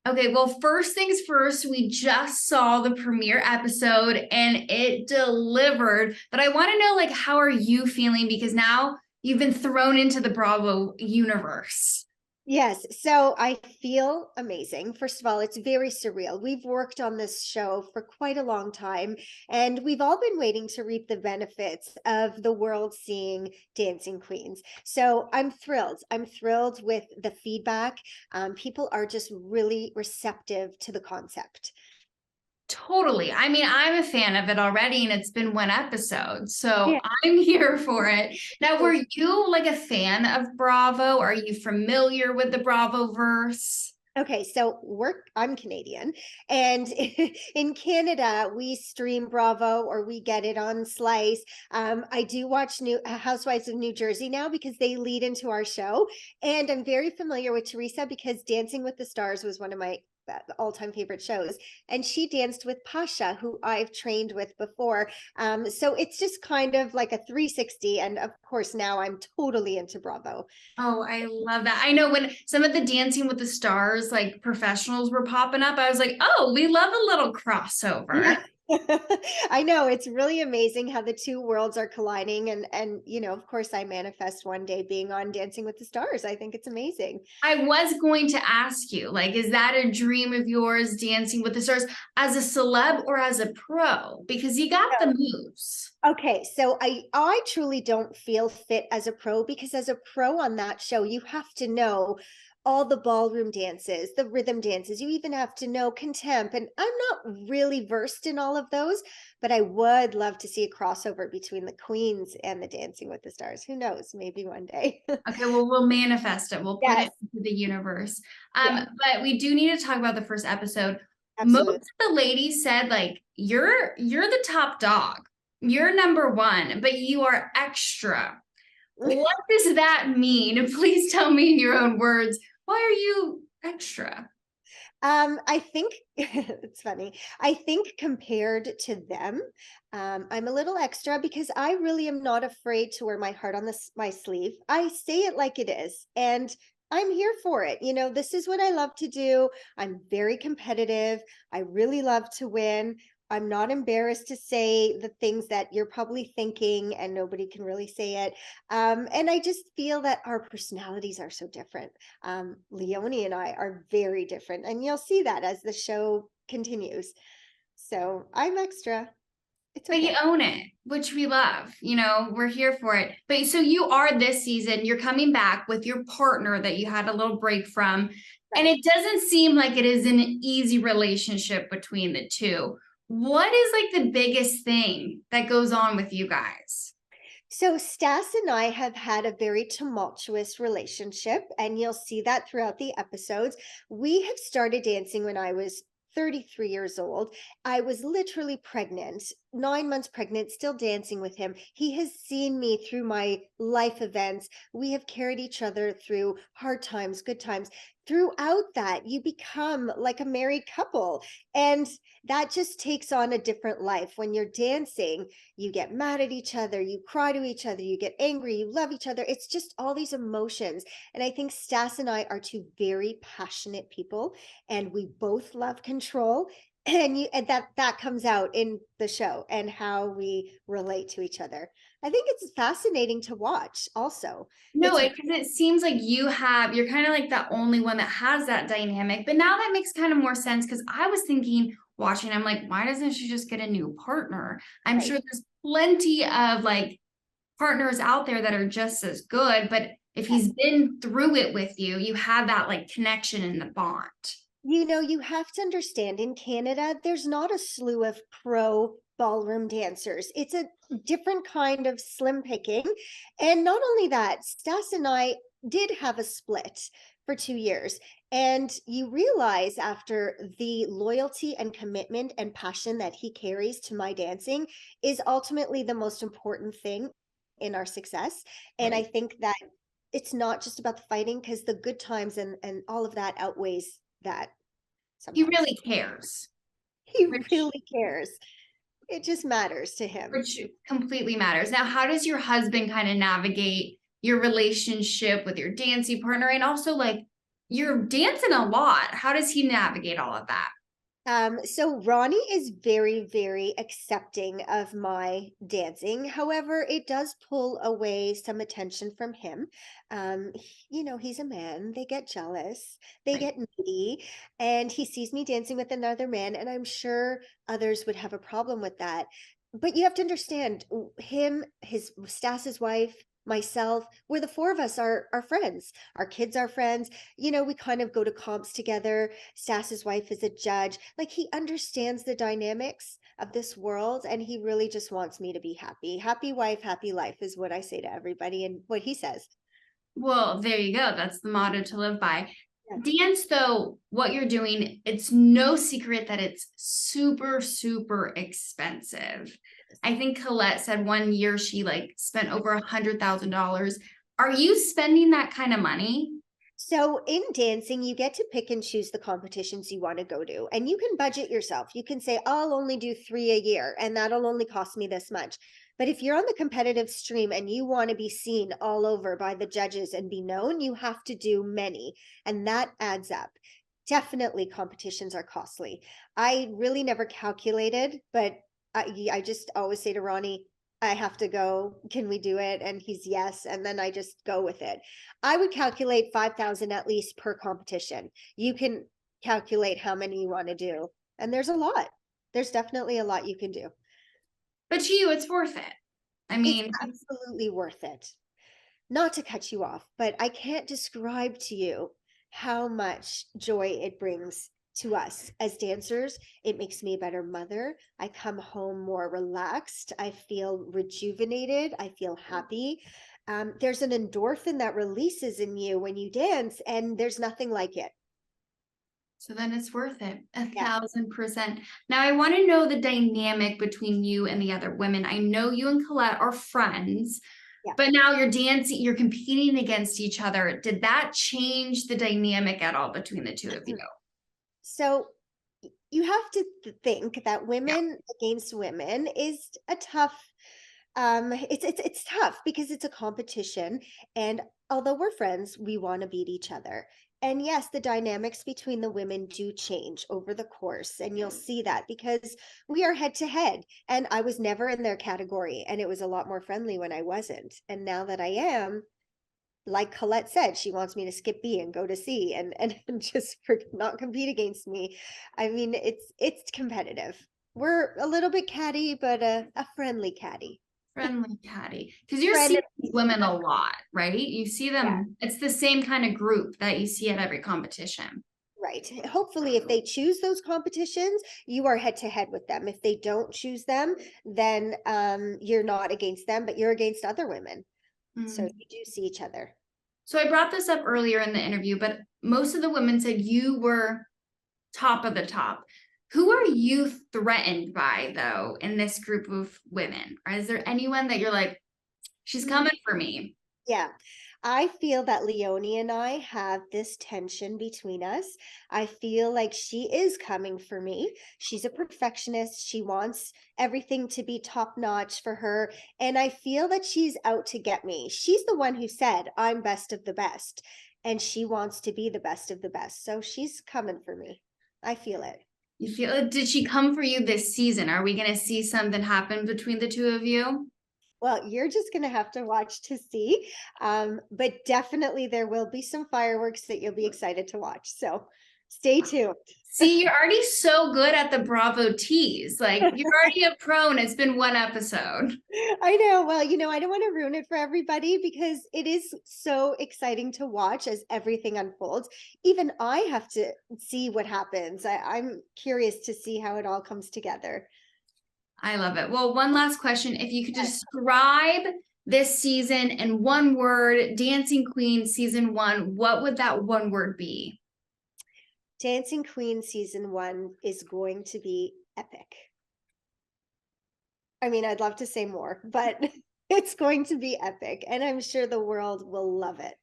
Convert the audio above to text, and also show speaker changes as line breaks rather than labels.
Okay, well, first things first, we just saw the premiere episode and it delivered. But I want to know, like, how are you feeling? Because now you've been thrown into the Bravo universe.
Yes, so I feel amazing. First of all, it's very surreal. We've worked on this show for quite a long time, and we've all been waiting to reap the benefits of the world seeing Dancing Queens. So I'm thrilled. I'm thrilled with the feedback. People are just really receptive to the concept.
Totally. I mean, I'm a fan of it already, and it's been one episode, so
Yeah.
I'm here for it. Now, were you like a fan of Bravo? Are you familiar with the Bravo verse?
Okay, so I'm Canadian, and in Canada we stream Bravo or we get it on Slice. I do watch New Housewives of New Jersey now because they lead into our show, and I'm very familiar with Teresa because Dancing with the Stars was one of my all-time favorite shows, and she danced with Pasha, who I've trained with before. So it's just kind of like a 360, and of course now I'm totally into Bravo.
Oh, I love that. I know when some of the Dancing with the Stars, like professionals were popping up, I was like, oh, we love a little crossover.
Yeah. I know it's really amazing how the two worlds are colliding and of course I manifest one day being on Dancing with the Stars. I think it's amazing.
I was going to ask you, like, is that a dream of yours, Dancing with the Stars, as a celeb or as a pro? Because you got the moves.
Okay, so I truly don't feel fit as a pro because as a pro on that show, you have to know all the ballroom dances, the rhythm dances. You even have to know contempt, and I'm not really versed in all of those, but I would love to see a crossover between the Queens and the Dancing with the Stars. Who knows? Maybe one day.
Okay, well, we'll manifest it. We'll put
Yes,
it into the universe.
yeah,
But we do need to talk about the first episode. Most
absolutely.
of the ladies said, like, you're the top dog. You're number one, but you are extra. What does that mean? Please tell me in your own words. Why are you extra?
I think it's funny. I think compared to them, I'm a little extra because I really am not afraid to wear my heart on my sleeve. I say it like it is, and I'm here for it. This is what I love to do. I'm very competitive. I really love to win. I'm not embarrassed to say the things that you're probably thinking, and nobody can really say it. And I just feel that our personalities are so different. Leonie and I are very different, and you'll see that as the show continues. So I'm extra. It's
But you
okay.
own it, which we love. We're here for it. But so you are this season, you're coming back with your partner that you had a little break from. And
Right.
it doesn't seem like it is an easy relationship between the two. What is like the biggest thing that goes on with you guys?
So Stas and I have had a very tumultuous relationship, and you'll see that throughout the episodes. We have started dancing when I was 33 years old. I was literally pregnant, 9 months pregnant, still dancing with him. He has seen me through my life events. We have carried each other through hard times, good times. Throughout that, you become like a married couple, and that just takes on a different life. When you're dancing, you get mad at each other, you cry to each other, you get angry, you love each other. It's just all these emotions. And I think Stas and I are two very passionate people, and we both love control. And that comes out in the show and how we relate to each other. I think it's fascinating to watch also.
No,
It's
because it seems like you're kind of like the only one that has that dynamic. But now that makes kind of more sense because I was thinking, watching, I'm like, why doesn't she just get a new partner? I'm
right.
sure there's plenty of like partners out there that are just as good. But if he's been through it with you, you have that like connection and the bond.
You have to understand in Canada, there's not a slew of pro ballroom dancers. It's a different kind of slim picking. And not only that, Stas and I did have a split for 2 years. And you realize after the loyalty and commitment and passion that he carries to my dancing is ultimately the most important thing in our success. And I
Right.
think that it's not just about the fighting because the good times and all of that outweighs that
He
sometimes.
really cares,
He
which
really cares. It just matters to him.
which completely matters. Now, how does your husband kind of navigate your relationship with your dancing partner and also like you're dancing a lot. How does he navigate all of that?
So Ronnie is very, very accepting of my dancing. However, it does pull away some attention from him. He's a man. They get jealous, they
Right.
get needy, and he sees me dancing with another man, and I'm sure others would have a problem with that. But you have to understand, him, his Stas's wife, myself, we're the four of us are friends. Our kids are friends. We kind of go to comps together. Stas's wife is a judge. Like, he understands the dynamics of this world, and he really just wants me to be happy. Happy wife, happy life is what I say to everybody and what he says.
Well, there you go. That's the motto to live by.
Yeah.
Dance, though, what you're doing, it's no secret that it's super, super expensive. I think Colette said one year she like spent over $100,000. Are you spending that kind of money?
So in dancing, you get to pick and choose the competitions you want to go to, and you can budget yourself. You can say, I'll only do 3 a year, and that'll only cost me this much. But if you're on the competitive stream and you want to be seen all over by the judges and be known, you have to do many, and that adds up. Definitely competitions are costly. I really never calculated, but I just always say to Ronnie, I have to go. Can we do it? And he's yes. And then I just go with it. I would calculate 5,000 at least per competition. You can calculate how many you want to do. And there's a lot. There's definitely a lot you can do.
But to you, it's worth it. I
It's
mean,
absolutely worth it. Not to cut you off, but I can't describe to you how much joy it brings to us as dancers. It makes me a better mother. I come home more relaxed. I feel rejuvenated. I feel happy. There's an endorphin that releases in you when you dance, and there's nothing like it.
so then it's worth it, a
Yeah.
1000%. Now, I want to know the dynamic between you and the other women. I know you and Colette are friends,
Yeah.
but now you're dancing, you're competing against each other. Did that change the dynamic at all between the two of you?
So you have to think that
Yeah.
women against women is a tough it's tough because it's a competition, and although we're friends, we want to beat each other. And yes, the dynamics between the women do change over the course, and you'll see that because we are head to head, and I was never in their category, and it was a lot more friendly when I wasn't. And now that I am, like Colette said, she wants me to skip B and go to C and just not compete against me. I mean, it's competitive. We're a little bit catty, but a friendly catty.
Friendly catty. Because you're
Friend,
seeing these women a lot, right? You see
yeah,
them, it's the same kind of group that you see at every competition.
right. Hopefully, if they choose those competitions, you are head to head with them. If they don't choose them, then you're not against them, but you're against other women. So
Mm.
you do see each other.
So I brought this up earlier in the interview, but most of the women said you were top of the top. Who are you threatened by, though, in this group of women? Or is there anyone that you're like, she's coming for me?
Yeah. I feel that Leonie and I have this tension between us. I feel like she is coming for me. She's a perfectionist. She wants everything to be top notch for her. And I feel that she's out to get me. She's the one who said, I'm best of the best. And she wants to be the best of the best. So she's coming for me. I feel it.
You feel, did she come for you this season? Are we going to see something happen between the two of you?
Well, you're just going to have to watch to see. But definitely there will be some fireworks that you'll be excited to watch. So stay tuned.
See, you're already so good at the Bravo tease. Like, you're already a pro and it's been one episode.
I know. Well, I don't want to ruin it for everybody because it is so exciting to watch as everything unfolds. Even I have to see what happens. I'm curious to see how it all comes together.
I love it. Well, one last question. If you could describe this season in one word, Dancing Queen season one, what would that one word be?
Dancing Queen season 1 is going to be epic. I mean, I'd love to say more, but it's going to be epic, and I'm sure the world will love it.